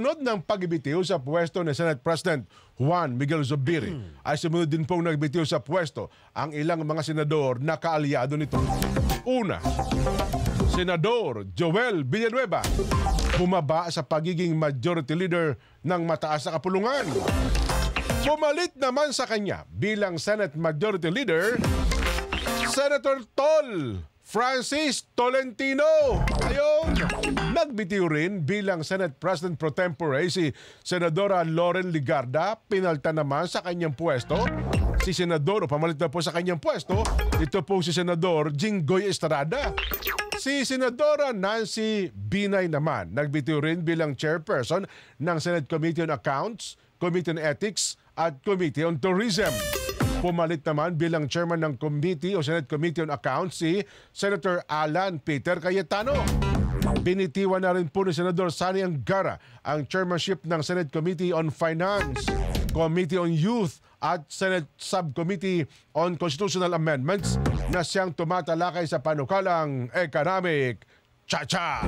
Sunod ng pagbitiw sa pwesto ni Senate President Juan Miguel Zubiri ay sumunod din pong nagbitiw sa pwesto ang ilang mga senador na kaalyado nito. Una, Senador Joel Villanueva bumaba sa pagiging majority leader ng mataas na kapulungan. Pumalit naman sa kanya bilang Senate Majority Leader, Senator Tol Francis Tolentino. Ayun, nagbitiw rin bilang Senate President Pro Tempore si Senadora Loren Ligarda. Pinalta naman sa kanyang pwesto si Senador, o pamalit na po sa kanyang pwesto, ito po si Senador Jinggoy Estrada. Si Senadora Nancy Binay naman, nagbitiw rin bilang chairperson ng Senate Committee on Accounts, Committee on Ethics at Committee on Tourism. Pumalit naman bilang chairman ng committee o Senate Committee on Accounts si Senator Alan Peter Cayetano. Binitiwan na rin po ni Senador Sani Angara ang chairmanship ng Senate Committee on Finance, Committee on Youth at Senate Subcommittee on Constitutional Amendments na siyang tumatalakay sa panukalang Economic Cha-Cha.